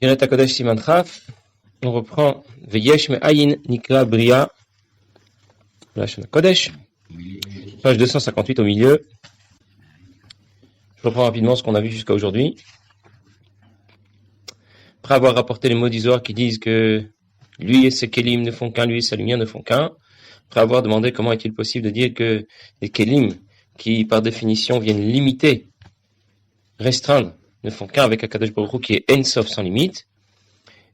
Keret HaKodesh Siman Chaf, on reprend Veyesh Me'ayin Nikra Bria, Lashon HaKodesh, page 258 au milieu. Je reprends rapidement ce qu'on a vu jusqu'à aujourd'hui. Après avoir rapporté les mots d'Izoar qui disent que lui et ses Kélim ne font qu'un, lui et sa lumière ne font qu'un, après avoir demandé comment est-il possible de dire que les Kélim, qui par définition viennent limiter, restreindre, ne font qu'un avec Akadosh Baruch Hu qui est En Sof sans limite.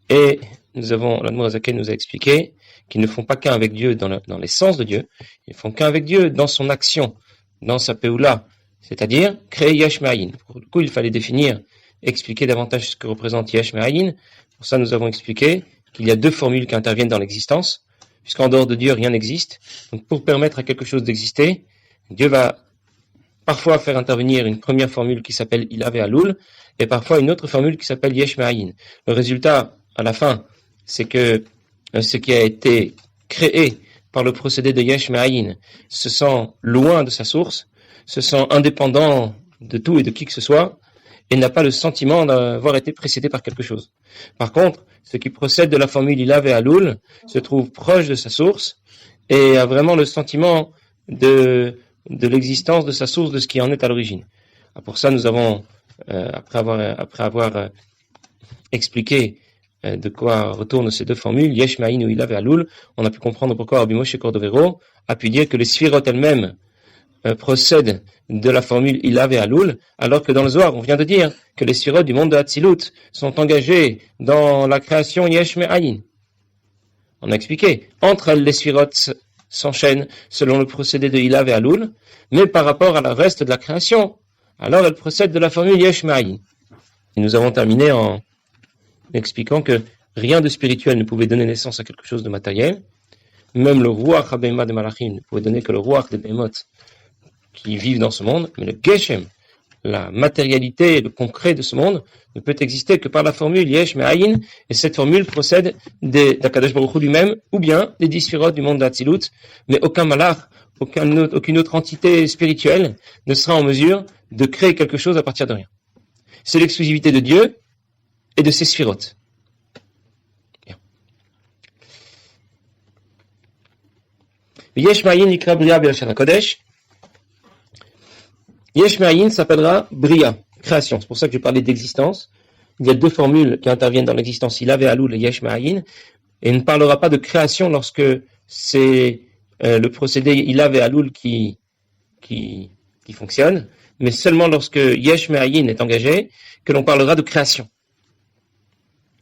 Et l'Admor Hazaken nous a expliqué qu'ils ne font pas qu'un avec Dieu dans l'essence de Dieu, ils font qu'un avec Dieu dans son action, dans sa Peoula, c'est-à-dire créer Yesh Me'ayin. Pour le coup, il fallait définir, expliquer davantage ce que représente Yesh Me'ayin. Pour ça, nous avons expliqué qu'il y a deux formules qui interviennent dans l'existence, puisqu'en dehors de Dieu, rien n'existe. Donc, pour permettre à quelque chose d'exister, Dieu va parfois faire intervenir une première formule qui s'appelle Ilav et Alul, et parfois une autre formule qui s'appelle Yesh Me'ayin. Le résultat, à la fin, c'est que ce qui a été créé par le procédé de Yesh Me'ayin se sent loin de sa source, se sent indépendant de tout et de qui que ce soit, et n'a pas le sentiment d'avoir été précédé par quelque chose. Par contre, ce qui procède de la formule Ilav et Alul se trouve proche de sa source et a vraiment le sentiment de l'existence de sa source, de ce qui en est à l'origine. Pour ça, nous avons, après avoir expliqué de quoi retournent ces deux formules, Yesh Me'ayin ou Ilav et Alul, on a pu comprendre pourquoi Rabbi Moshe Cordovero a pu dire que les Sphirot elles-mêmes procèdent de la formule Ilav et Alul, alors que dans le Zohar, on vient de dire que les Sphirot du monde de Hatzilut sont engagés dans la création Yesh Me'ayin. On a expliqué, entre elles, les Sphirot s'enchaînent selon le procédé de Ilav et Alul, mais par rapport à la reste de la création, alors elles procèdent de la formule Yesh Me'ayin. Et nous avons terminé en expliquant que rien de spirituel ne pouvait donner naissance à quelque chose de matériel. Même le Ruach HaBehema de Malachim ne pouvait donner que le Ruach des Behemot qui vivent dans ce monde. Mais le Geshem, la matérialité, le concret de ce monde, ne peut exister que par la formule Yesh Me'ayin. Et cette formule procède d'Akadosh Baruch Hu lui-même, ou bien des 10 Sphirot du monde d'Hatzilut. Mais aucun malach, aucune autre entité spirituelle ne sera en mesure de créer quelque chose à partir de rien. C'est l'exclusivité de Dieu et de ses sphirotes. Yesh Me'ayin nikra Bria b'Lashon HaKodesh. Yesh Me'ayin s'appellera Bria, création. C'est pour ça que je parlais d'existence. Il y a deux formules qui interviennent dans l'existence, Ilav et Alul et Yesh Me'ayin. Et il ne parlera pas de création lorsque c'est le procédé Ilav et Alul qui fonctionne, mais seulement lorsque Yesh Me'ayin est engagé que l'on parlera de création.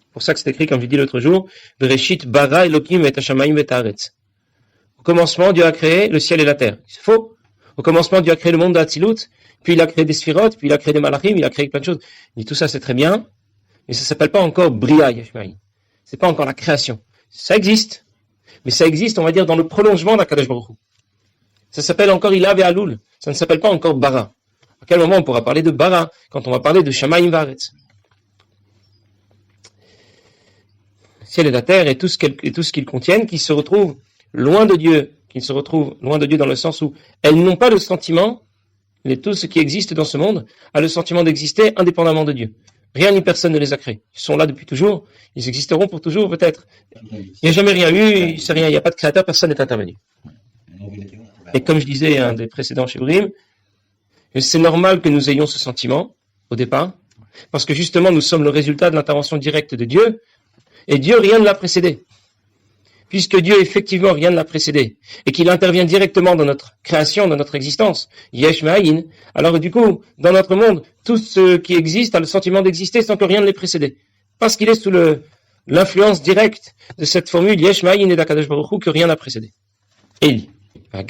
C'est pour ça que c'est écrit, comme je dit l'autre jour, Bereshit bara Elokim et hashamayim et haaretz. Au commencement, Dieu a créé le ciel et la terre. C'est faux. Au commencement, Dieu a créé le monde d'Hatzilut, puis il a créé des Sphirot, puis il a créé des Malachim, il a créé plein de choses. Il dit tout ça, c'est très bien, mais ça s'appelle pas encore Bria Yesh Me'ayin. C'est pas encore la création. Ça existe, mais ça existe, on va dire, dans le prolongement d'Akadosh Baruch Hu. Ça s'appelle encore Ilav et Alul. Ça ne s'appelle pas encore Bara. À quel moment on pourra parler de Bara? Quand on va parler de Shamayim V'Haaretz. Ciel et la terre et tout ce qu'ils contiennent, qui se retrouvent loin de Dieu, dans le sens où elles n'ont pas le sentiment, tout ce qui existe dans ce monde a le sentiment d'exister indépendamment de Dieu. Rien ni personne ne les a créés. Ils sont là depuis toujours, ils existeront pour toujours peut-être. Il n'y a jamais rien eu, il n'y a pas de créateur, personne n'est intervenu. Et comme je disais un des précédents chez Brim, c'est normal que nous ayons ce sentiment au départ, parce que justement nous sommes le résultat de l'intervention directe de Dieu, et Dieu rien ne l'a précédé. Puisque Dieu effectivement rien ne l'a précédé, et qu'il intervient directement dans notre création, dans notre existence, Yesh Me'ayin, alors du coup, dans notre monde, tout ce qui existe a le sentiment d'exister sans que rien ne l'ait précédé. Parce qu'il est sous l'influence directe de cette formule Yesh Me'ayin et d'Akadosh Baruch Hu que rien n'a précédé. Eli. La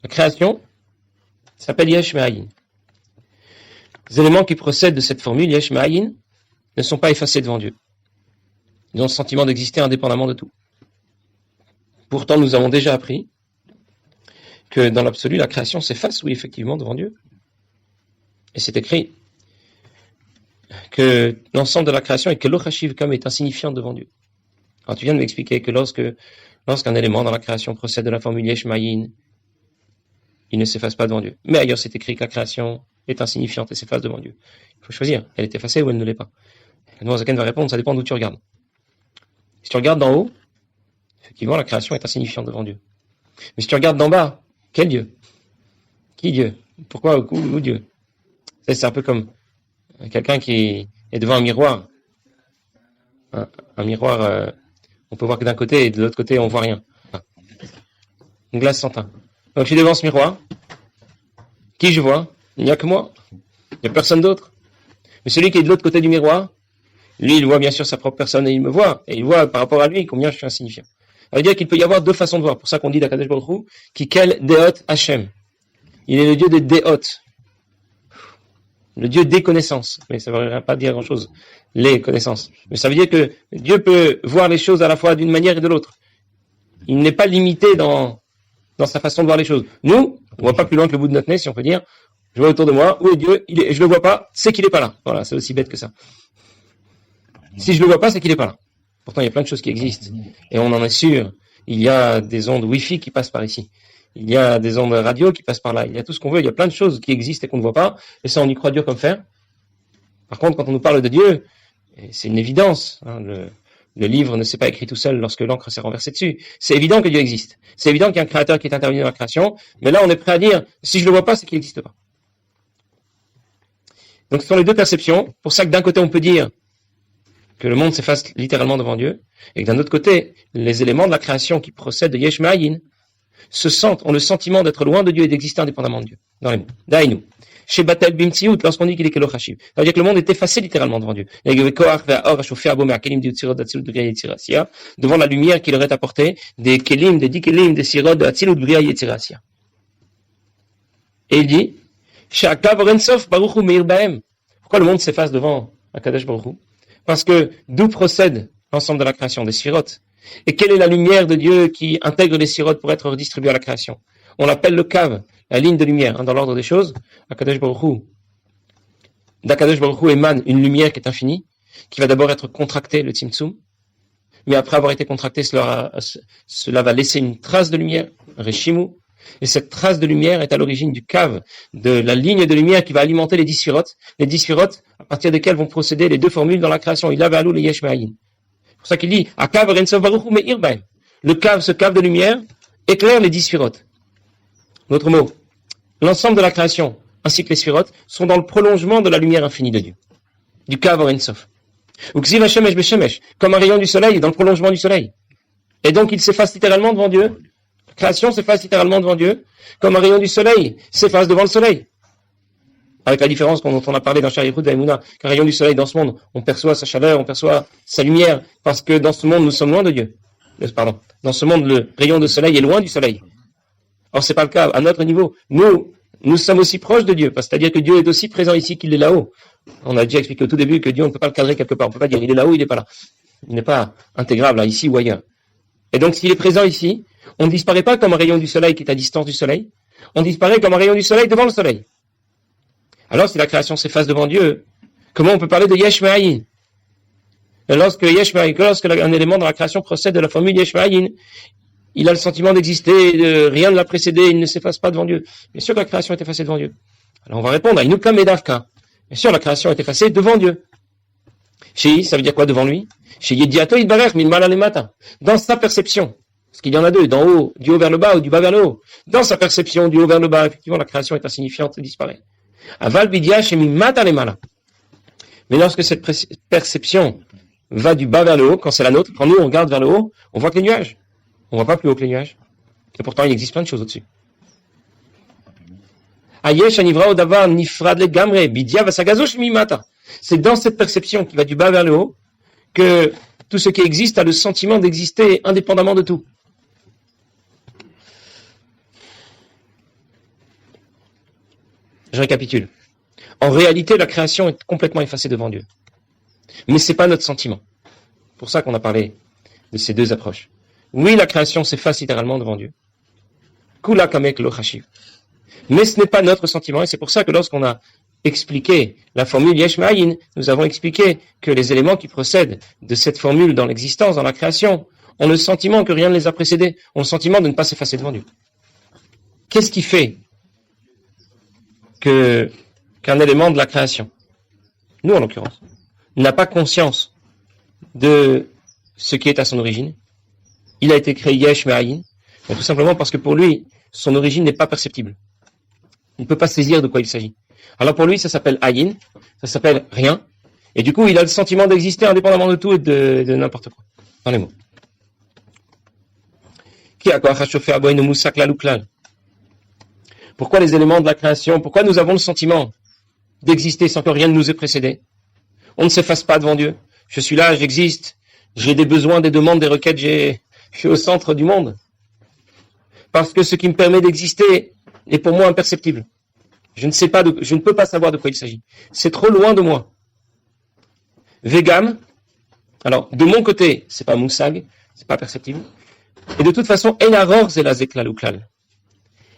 création s'appelle Yesh Me'ayin. Les éléments qui procèdent de cette formule Yesh Me'ayin ne sont pas effacés devant Dieu. Ils ont le sentiment d'exister indépendamment de tout. Pourtant, nous avons déjà appris que dans l'absolu, la création s'efface, oui, effectivement, devant Dieu. Et c'est écrit que l'ensemble de la création et que l'Ochashiv Kam est insignifiant devant Dieu. Alors, tu viens de m'expliquer que lorsqu'un élément dans la création procède de la formule Yesh Me'ayin, il ne s'efface pas devant Dieu. Mais ailleurs, c'est écrit que la création est insignifiante et s'efface devant Dieu. Il faut choisir, elle est effacée ou elle ne l'est pas. Le Noirzaken va répondre, ça dépend d'où tu regardes. Si tu regardes d'en haut, effectivement, la création est insignifiante devant Dieu. Mais si tu regardes d'en bas, quel Dieu? Qui Dieu? Pourquoi où Dieu? C'est un peu comme quelqu'un qui est devant un miroir. Un miroir, on peut voir que d'un côté et de l'autre côté, on voit rien. Une glace sans teint. Donc je suis devant ce miroir. Qui je vois? Il n'y a que moi. Il n'y a personne d'autre. Mais celui qui est de l'autre côté du miroir, lui, il voit bien sûr sa propre personne et il me voit. Et il voit par rapport à lui combien je suis insignifiant. Ça veut dire qu'il peut y avoir deux façons de voir. Pour ça qu'on dit d'Akadosh Baruch Hu, qui quel Deot Hashem. Il est le Dieu des Deot. Le Dieu des connaissances. Mais ça ne veut pas dire grand-chose. Les connaissances. Mais ça veut dire que Dieu peut voir les choses à la fois d'une manière et de l'autre. Il n'est pas limité dans sa façon de voir les choses. Nous, on ne voit pas plus loin que le bout de notre nez, si on peut dire. Je vois autour de moi, où est Dieu? Je le vois pas, c'est qu'il est pas là. Voilà, c'est aussi bête que ça. Si je le vois pas, c'est qu'il est pas là. Pourtant, il y a plein de choses qui existent. Et on en est sûr. Il y a des ondes Wi-Fi qui passent par ici. Il y a des ondes radio qui passent par là. Il y a tout ce qu'on veut. Il y a plein de choses qui existent et qu'on ne voit pas. Et ça, on y croit dur comme fer. Par contre, quand on nous parle de Dieu, c'est une évidence. Hein, le livre ne s'est pas écrit tout seul lorsque l'encre s'est renversée dessus. C'est évident que Dieu existe. C'est évident qu'il y a un créateur qui est intervenu dans la création. Mais là, on est prêt à dire, si je le vois pas, c'est qu'il n'existe pas. Donc, ce sont les deux perceptions. Pour ça que d'un côté, on peut dire que le monde s'efface littéralement devant Dieu, et que d'un autre côté, les éléments de la création qui procèdent de Yesh Ma'ayin ont le sentiment d'être loin de Dieu et d'exister indépendamment de Dieu. Dans les mots. Daïnou. Chez Batel Bimtsiout, lorsqu'on dit qu'il est Kelo Chashiv. Ça veut dire que le monde est effacé littéralement devant Dieu. Devant la lumière qu'il aurait apporté des Kelim, des 10 Kelim, des Sirot, de Hatzilut, Bria, Yetzirasia. Et il dit, pourquoi le monde s'efface devant Akadosh Baruch Hu? Parce que d'où procède l'ensemble de la création, des sirotes? Et quelle est la lumière de Dieu qui intègre les sirotes pour être redistribuée à la création? On l'appelle le cave, la ligne de lumière. Dans l'ordre des choses, d'Akadosh Baruch Hu émane une lumière qui est infinie, qui va d'abord être contractée, le Tzimtzum, mais après avoir été contractée, cela va laisser une trace de lumière, Reshimu, et cette trace de lumière est à l'origine du cave, de la ligne de lumière qui va alimenter les 10 sirotes, à partir desquelles vont procéder les deux formules dans la création, il avait alou et yesh ma'ayin. C'est pour ça qu'il dit, Akav Rensof Baruch Hu me'ir bahem. Le cave, ce cave de lumière, éclaire les 10 sirotes. D'autres mots, l'ensemble de la création, ainsi que les sirotes, sont dans le prolongement de la lumière infinie de Dieu. Du cave Rensof. Ou Ksiv Hashemesh Beshemesh, comme un rayon du soleil, dans le prolongement du soleil. Et donc il s'efface littéralement devant Dieu. La création s'efface littéralement devant Dieu, comme un rayon du soleil s'efface devant le soleil. Avec la différence dont on a parlé dans Sharichut d'Aïmouna, qu'un rayon du soleil dans ce monde, on perçoit sa chaleur, on perçoit sa lumière, parce que dans ce monde, nous sommes loin de Dieu. Dans ce monde, le rayon de soleil est loin du soleil. Or, c'est pas le cas. À notre niveau, nous sommes aussi proches de Dieu, c'est-à-dire que Dieu est aussi présent ici qu'il est là-haut. On a déjà expliqué au tout début que Dieu, on ne peut pas le cadrer quelque part. On ne peut pas dire il est là-haut, il n'est pas là. Il n'est pas intégrable, là, ici ou ailleurs. Et donc, s'il est présent ici, on ne disparaît pas comme un rayon du soleil qui est à distance du soleil. On disparaît comme un rayon du soleil devant le soleil. Alors, si la création s'efface devant Dieu, comment on peut parler de Yesh Ma'ayin? Lorsque un élément dans la création procède de la formule Yesh Ma'ayin, il a le sentiment d'exister, rien ne l'a précédé, il ne s'efface pas devant Dieu. Bien sûr que la création est effacée devant Dieu. Alors, on va répondre à Inukam Medavka. Bien sûr, la création est effacée devant Dieu. Chez ça veut dire quoi devant lui? Chez Yediato Idbarech Min Mala Lemata. Dans sa perception. Parce qu'il y en a deux, d'en haut, du haut vers le bas ou du bas vers le haut. Dans sa perception, du haut vers le bas, effectivement, la création est insignifiante et disparaît. Aval Bidia Chez Mimata Lemala. Mais lorsque cette perception va du bas vers le haut, quand c'est la nôtre, quand nous on regarde vers le haut, on voit que les nuages. On voit pas plus haut que les nuages. Et pourtant, il existe plein de choses au-dessus. Ayesh Anivra Odavar Nifrad Le Gamre Bidia Vasagazosh Mimata. C'est dans cette perception qui va du bas vers le haut que tout ce qui existe a le sentiment d'exister indépendamment de tout. Je récapitule. En réalité, la création est complètement effacée devant Dieu. Mais c'est pas notre sentiment. C'est pour ça qu'on a parlé de ces deux approches. Oui, la création s'efface littéralement devant Dieu. Kula kamek lo chashiv. Mais ce n'est pas notre sentiment, et c'est pour ça que lorsqu'on a expliqué la formule Yesh Ma'ayin, nous avons expliqué que les éléments qui procèdent de cette formule dans l'existence, dans la création, ont le sentiment que rien ne les a précédés, ont le sentiment de ne pas s'effacer devant Dieu. Qu'est-ce qui fait que qu'un élément de la création, nous en l'occurrence, n'a pas conscience de ce qui est à son origine, il a été créé yesh me'ayin, tout simplement parce que pour lui, son origine n'est pas perceptible. Il ne peut pas saisir de quoi il s'agit. Alors pour lui, ça s'appelle ayin, ça s'appelle rien, et du coup, il a le sentiment d'exister indépendamment de tout et de n'importe quoi, dans les mots. Pourquoi les éléments de la création, pourquoi nous avons le sentiment d'exister sans que rien ne nous ait précédé? On ne s'efface pas devant Dieu. Je suis là, j'existe, j'ai des besoins, des demandes, des requêtes, je suis au centre du monde. Parce que ce qui me permet d'exister est pour moi imperceptible. Je ne peux pas savoir de quoi il s'agit. C'est trop loin de moi. Vegam, alors de mon côté, c'est pas moussag, c'est pas perceptible. Et de toute façon, enaror zelazek laluklal.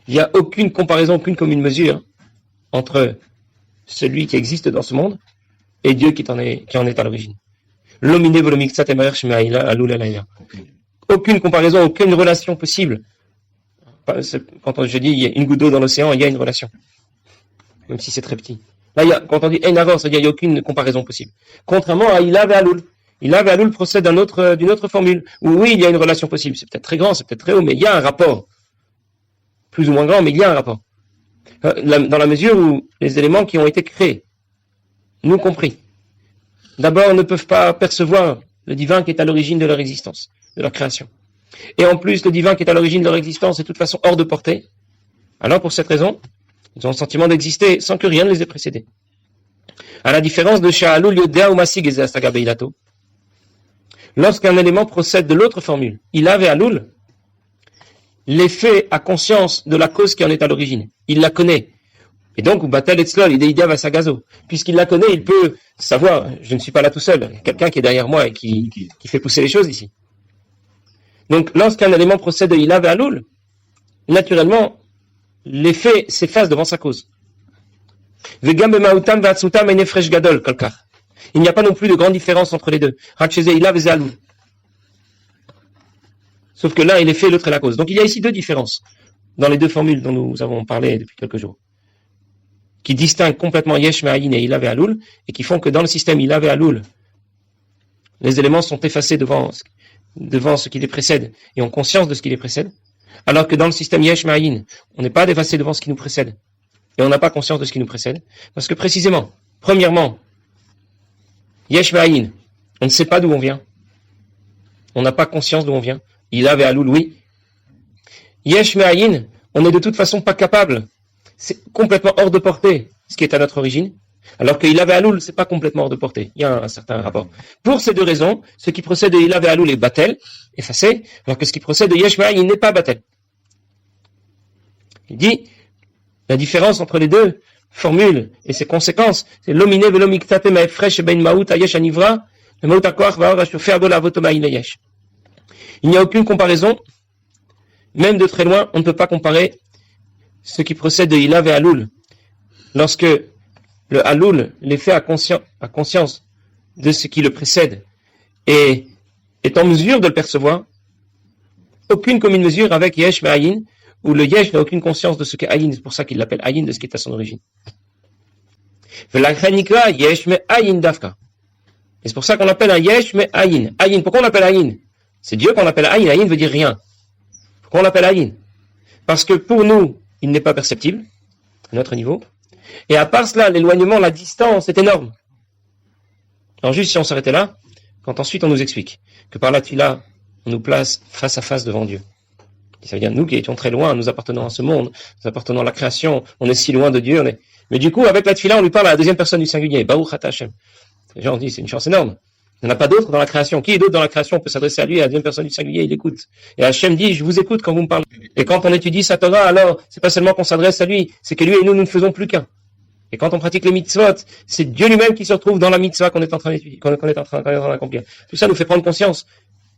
Il n'y a aucune comparaison, aucune commune mesure entre celui qui existe dans ce monde et Dieu qui en est à l'origine. Aucune comparaison, aucune relation possible. Quand je dis il y a une goutte d'eau dans l'océan, il y a une relation. Même si c'est très petit. Là, quand on dit enaror, c'est-à-dire il n'y a aucune comparaison possible. Contrairement à Ila ve'alul. Ila ve'alul procède d'une autre formule. Où oui, il y a une relation possible. C'est peut-être très grand, c'est peut-être très haut, mais il y a un rapport. Plus ou moins grand, mais il y a un rapport. Dans la mesure où les éléments qui ont été créés, nous compris, d'abord ne peuvent pas percevoir le divin qui est à l'origine de leur existence, de leur création. Et en plus, le divin qui est à l'origine de leur existence est de toute façon hors de portée. Alors pour cette raison, ils ont le sentiment d'exister sans que rien ne les ait précédés. À la différence de Sha'alul Yodea ou Masig Eze Asaga Beilato, lorsqu'un élément procède de l'autre formule, il avait Alul, l'effet a conscience de la cause qui en est à l'origine. Il la connaît. Et donc, Batel Etzlol, Ideidia Vasagazo. Puisqu'il la connaît, il peut savoir, je ne suis pas là tout seul, il y a quelqu'un qui est derrière moi et qui fait pousser les choses ici. Donc, lorsqu'un élément procède de Ilav et Alul, naturellement, l'effet s'efface devant sa cause. Il n'y a pas non plus de grande différence entre les deux. Sauf que l'un est l'effet, l'autre est la cause. Donc il y a ici deux différences dans les deux formules dont nous avons parlé depuis quelques jours, qui distinguent complètement Yesh Me'ayin et Ilav et Alul, et qui font que dans le système Ilav et Alul, les éléments sont effacés devant ce qui les précède et ont conscience de ce qui les précède, alors que dans le système Yesh Me'ayin, on n'est pas effacé devant ce qui nous précède, et on n'a pas conscience de ce qui nous précède, parce que précisément, premièrement, Yesh Me'ayin, on ne sait pas d'où on vient, on n'a pas conscience d'où on vient. Il avait Alul, oui. Yesh Me'ayin, on n'est de toute façon pas capable. C'est complètement hors de portée, ce qui est à notre origine. Alors que Il avait Alul, c'est pas complètement hors de portée. Il y a un certain rapport. Pour ces deux raisons, ce qui procède de Il avait Alul est batel, effacé, alors que ce qui procède de Yesh Me'ayin n'est pas batel. Il dit, la différence entre les deux formules et ses conséquences, c'est l'omine velomiktate ma'efresh ben maout ayesh anivra, le maout akoach va'or ashofer agol avotomaïn yesh. Il n'y a aucune comparaison, même de très loin, on ne peut pas comparer ce qui procède de Ilav et Alul. Lorsque le Alul, l'effet a conscience de ce qui le précède et est en mesure de le percevoir, aucune commune mesure avec Yesh Me'ayin, où le Yesh n'a aucune conscience de ce qu'est Ayin, c'est pour ça qu'il l'appelle Ayin, de ce qui est à son origine. Yesh Me'ayin Dafka. Et c'est pour ça qu'on l'appelle un Yesh Me'ayin. Ayin, pourquoi on l'appelle Ayin? C'est Dieu qu'on appelle Ayin. Ayin veut dire rien. Pourquoi on l'appelle Ayin? Parce que pour nous, il n'est pas perceptible, à notre niveau. Et à part cela, l'éloignement, la distance est énorme. Alors juste si on s'arrêtait là, quand ensuite on nous explique que par la tfila, on nous place face à face devant Dieu. Ça veut dire nous qui étions très loin, nous appartenons à ce monde, nous appartenons à la création, on est si loin de Dieu. Mais du coup, avec la tfila, on lui parle à la deuxième personne du singulier. Baruch Ata Hashem. Les gens disent, c'est une chance énorme. Il n'y en a pas d'autre dans la création. Qui est d'autre dans la création peut s'adresser à lui, à la deuxième personne du singulier, il écoute. Et Hachem dit, je vous écoute quand vous me parlez. Et quand on étudie sa Torah, alors, c'est pas seulement qu'on s'adresse à lui, c'est que lui et nous ne faisons plus qu'un. Et quand on pratique les mitzvot, c'est Dieu lui-même qui se retrouve dans la mitzvah qu'on est en train d'étudier, qu'on est en train d'accomplir. Tout ça nous fait prendre conscience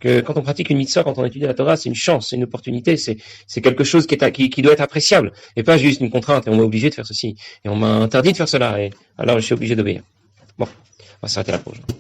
que quand on pratique une mitzvah, quand on étudie la Torah, c'est une chance, c'est une opportunité, c'est quelque chose qui doit être appréciable. Et pas juste une contrainte, et on m'a obligé de faire ceci. Et on m'a interdit de faire cela, et alors je suis obligé d'obéir. Bon, on va s'arrêter là pour aujourd'hui.